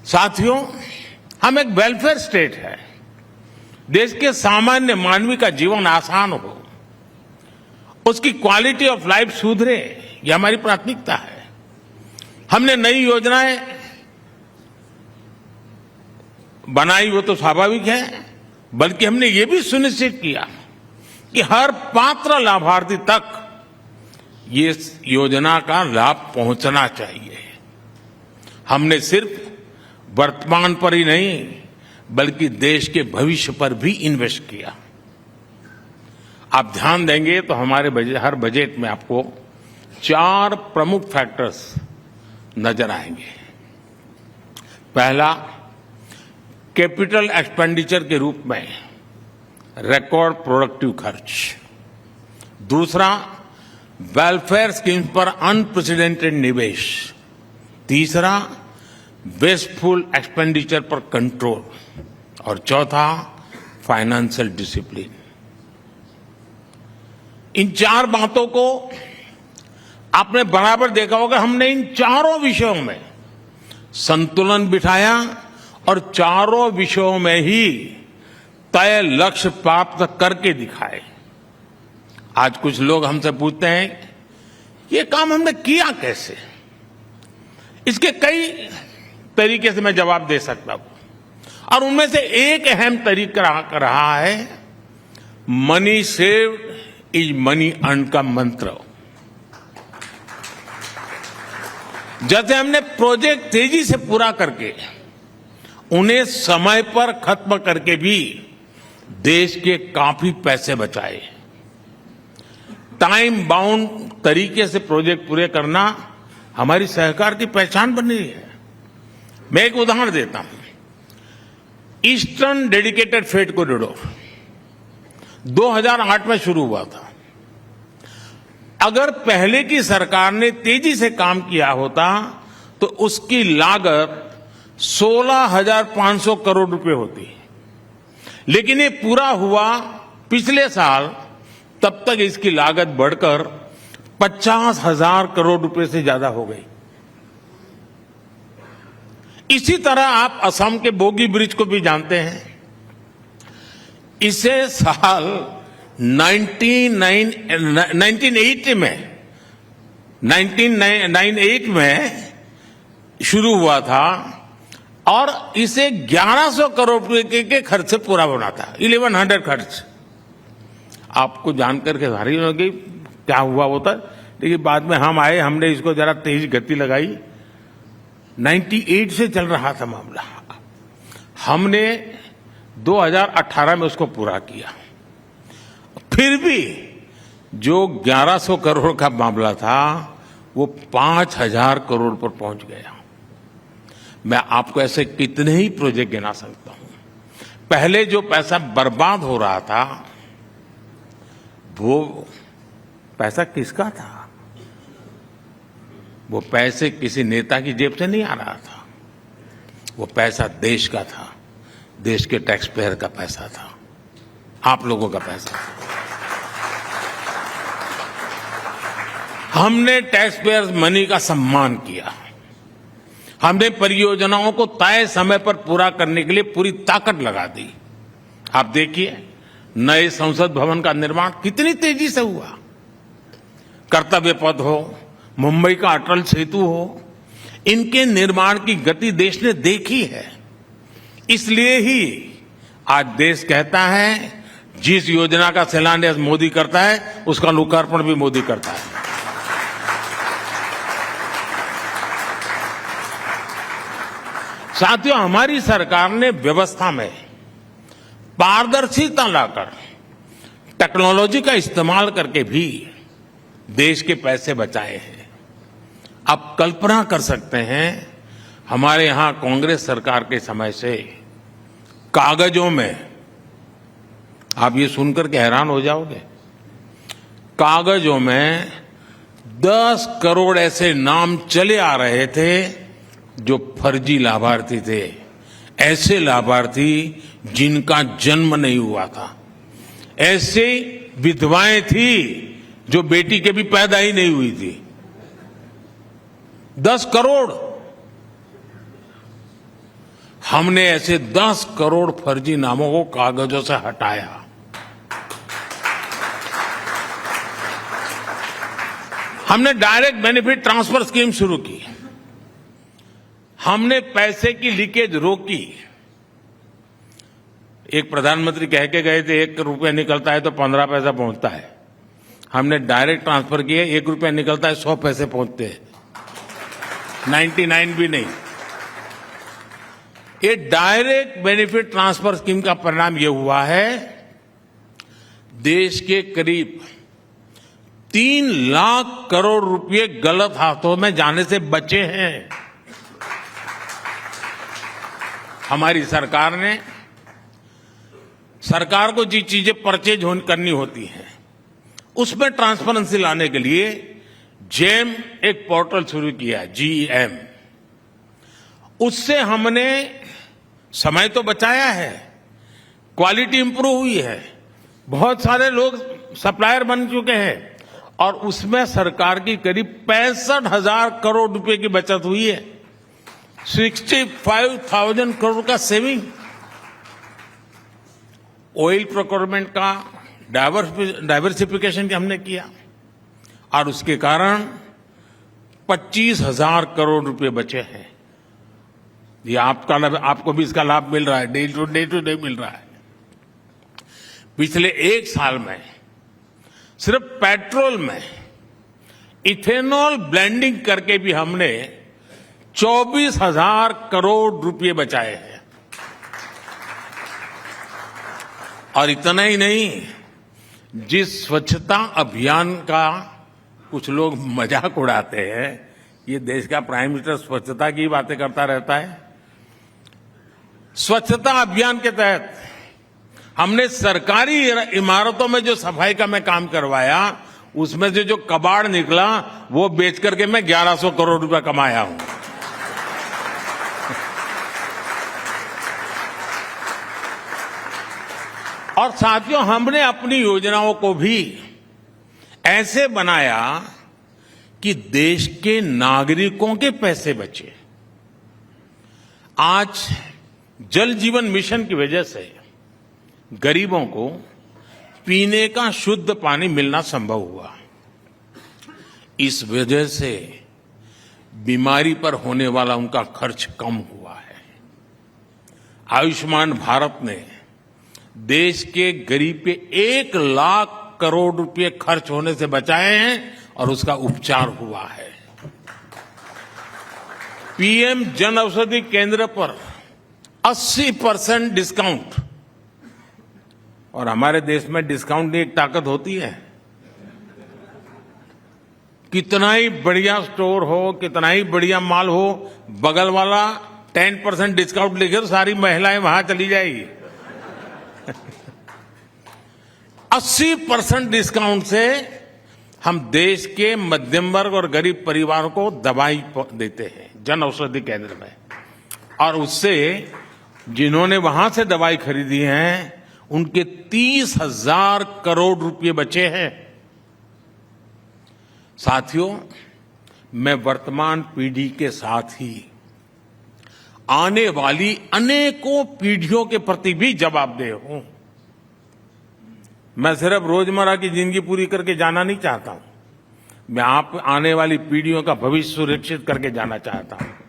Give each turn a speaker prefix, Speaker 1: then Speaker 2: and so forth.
Speaker 1: साथियों, हम एक वेलफेयर स्टेट है। देश के सामान्य मानवी का जीवन आसान हो, उसकी क्वालिटी ऑफ लाइफ सुधरे, यह हमारी प्राथमिकता है। हमने नई योजनाएं बनाई, वो तो स्वाभाविक है, बल्कि हमने ये भी सुनिश्चित किया कि हर पात्र लाभार्थी तक ये योजना का लाभ पहुंचना चाहिए। हमने सिर्फ वर्तमान पर ही नहीं, बल्कि देश के भविष्य पर भी इन्वेस्ट किया। आप ध्यान देंगे तो हमारे हर बजट में आपको 4 प्रमुख फैक्टर्स नजर आएंगे। पहला, कैपिटल एक्सपेंडिचर के रूप में रिकॉर्ड प्रोडक्टिव खर्च। दूसरा, वेलफेयर स्कीम्स पर अनप्रेसिडेंटेड निवेश। तीसरा, वेस्टफुल एक्सपेंडिचर पर कंट्रोल। और चौथा, फाइनेंशियल डिसिप्लिन। इन 4 बातों को आपने बराबर देखा होगा। हमने इन चारों विषयों में संतुलन बिठाया और चारों विषयों में ही तय लक्ष्य प्राप्त करके दिखाए। आज कुछ लोग हमसे पूछते हैं, ये काम हमने किया कैसे? इसके कई तरीके से मैं जवाब दे सकता हूं, और उनमें से एक अहम तरीका रहा है money saved is money earn का मंत्र। जैसे हमने प्रोजेक्ट तेजी से पूरा करके उन्हें समय पर खत्म करके भी देश के काफी पैसे बचाए। टाइम बाउंड तरीके से प्रोजेक्ट पूरे करना हमारी सरकार की पहचान बन रही है। मैं एक उदाहरण देता हूं। ईस्टर्न डेडिकेटेड फ्रेट कॉरिडोर 2008 में शुरू हुआ था। अगर पहले की सरकार ने तेजी से काम किया होता तो उसकी लागत 16,500 करोड़ रुपए होती, लेकिन ये पूरा हुआ पिछले साल। तब तक इसकी लागत बढ़कर 50,000 करोड़ रुपए से ज्यादा हो गई। इसी तरह आप असम के बोगी ब्रिज को भी जानते हैं। इसे साल 1998 में शुरू हुआ था और इसे 1100 करोड़ रुपए के खर्च से पूरा होना था। 1100 खर्च। आपको जानकर के हैरानी होगी क्या हुआ होता, लेकिन बाद में हम आए, हमने इसको जरा तेज गति लगाई। 98 से चल रहा था मामला, हमने 2018 में उसको पूरा किया। फिर भी जो 1100 करोड़ का मामला था वो 5,000 करोड़ पर पहुंच गया। मैं आपको ऐसे कितने ही प्रोजेक्ट गिना सकता हूं। पहले जो पैसा बर्बाद हो रहा था वो पैसा किसका था? वो पैसे किसी नेता की जेब से नहीं आ रहा था। वो पैसा देश का था, देश के टैक्स पेयर का पैसा था, आप लोगों का पैसा था। हमने टैक्स पेयर मनी का सम्मान किया। हमने परियोजनाओं को तय समय पर पूरा करने के लिए पूरी ताकत लगा दी। आप देखिए, नए संसद भवन का निर्माण कितनी तेजी से हुआ। कर्तव्य पथ हो, मुंबई का अटल सेतु हो, इनके निर्माण की गति देश ने देखी है। इसलिए ही आज देश कहता है जिस योजना का शिलान्यास मोदी करता है उसका लोकार्पण भी मोदी करता है। साथियों, हमारी सरकार ने व्यवस्था में पारदर्शिता लाकर टेक्नोलॉजी का इस्तेमाल करके भी देश के पैसे बचाए हैं। आप कल्पना कर सकते हैं, हमारे यहां कांग्रेस सरकार के समय से कागजों में, आप ये सुनकर के हैरान हो जाओगे, कागजों में 10 करोड़ ऐसे नाम चले आ रहे थे जो फर्जी लाभार्थी थे। ऐसे लाभार्थी जिनका जन्म नहीं हुआ था, ऐसे विधवाएं थी जो बेटी के भी पैदा ही नहीं हुई थी। 10 करोड़। हमने ऐसे 10 करोड़ फर्जी नामों को कागजों से हटाया। हमने डायरेक्ट बेनिफिट ट्रांसफर स्कीम शुरू की। हमने पैसे की लीकेज रोकी। एक प्रधानमंत्री कह के गए थे 1 रुपया निकलता है तो 15 पैसा पहुंचता है। हमने डायरेक्ट ट्रांसफर किए, 1 रुपया निकलता है 100 पैसे पहुंचते हैं, 99 भी नहीं। ये डायरेक्ट बेनिफिट ट्रांसफर स्कीम का परिणाम ये हुआ है, देश के करीब 3 लाख करोड़ रुपए गलत हाथों में जाने से बचे हैं। हमारी सरकार को जी चीजें परचेज करनी होती हैं, उसमें ट्रांसपेरेंसी लाने के लिए जेम एक पोर्टल शुरू किया, GEM। उससे हमने समय तो बचाया है, क्वालिटी इंप्रूव हुई है, बहुत सारे लोग सप्लायर बन चुके हैं और उसमें सरकार की करीब 65,000 करोड़ रुपए की बचत हुई है, 65,000 करोड़ का सेविंग। ऑयल प्रोक्योरमेंट का डाइवर्सिफिकेशन हमने किया और उसके कारण 25,000 करोड़ रुपए बचे हैं। ये आपको भी इसका लाभ मिल रहा है, डे टू डे मिल रहा है। पिछले 1 साल में सिर्फ पेट्रोल में इथेनॉल ब्लेंडिंग करके भी हमने 24,000 करोड़ रुपए बचाए हैं। और इतना ही नहीं, जिस स्वच्छता अभियान का कुछ लोग मजाक उड़ाते हैं, ये देश का प्राइम मिनिस्टर स्वच्छता की बातें करता रहता है। स्वच्छता अभियान के तहत हमने सरकारी इमारतों में जो सफाई का मैं काम करवाया, उसमें से जो कबाड़ निकला वो बेच करके मैं 1100 करोड़ रुपए कमाया हूं। और साथियों, हमने अपनी योजनाओं को भी ऐसे बनाया कि देश के नागरिकों के पैसे बचे। आज जल जीवन मिशन की वजह से गरीबों को पीने का शुद्ध पानी मिलना संभव हुआ। इस वजह से बीमारी पर होने वाला उनका खर्च कम हुआ है। आयुष्मान भारत ने देश के गरीब पे 1 लाख करोड़ रुपए खर्च होने से बचाए हैं और उसका उपचार हुआ है। पीएम जन औषधि केंद्र पर 80% डिस्काउंट। और हमारे देश में डिस्काउंट की एक ताकत होती है। कितना ही बढ़िया स्टोर हो, कितना ही बढ़िया माल हो, बगल वाला 10% डिस्काउंट लेके तो सारी महिलाएं वहां चली जाएगी। 80% डिस्काउंट से हम देश के मध्यम वर्ग और गरीब परिवारों को दवाई देते हैं जन औषधि केंद्र में। और उससे जिन्होंने वहां से दवाई खरीदी है, उनके 30,000 करोड़ रुपए बचे हैं। साथियों, मैं वर्तमान पीढ़ी के साथ ही आने वाली अनेकों पीढ़ियों के प्रति भी जवाबदेह हूं। मैं सिर्फ रोजमर्रा की जिंदगी पूरी करके जाना नहीं चाहता हूं, मैं आने वाली पीढ़ियों का भविष्य सुरक्षित करके जाना चाहता हूं।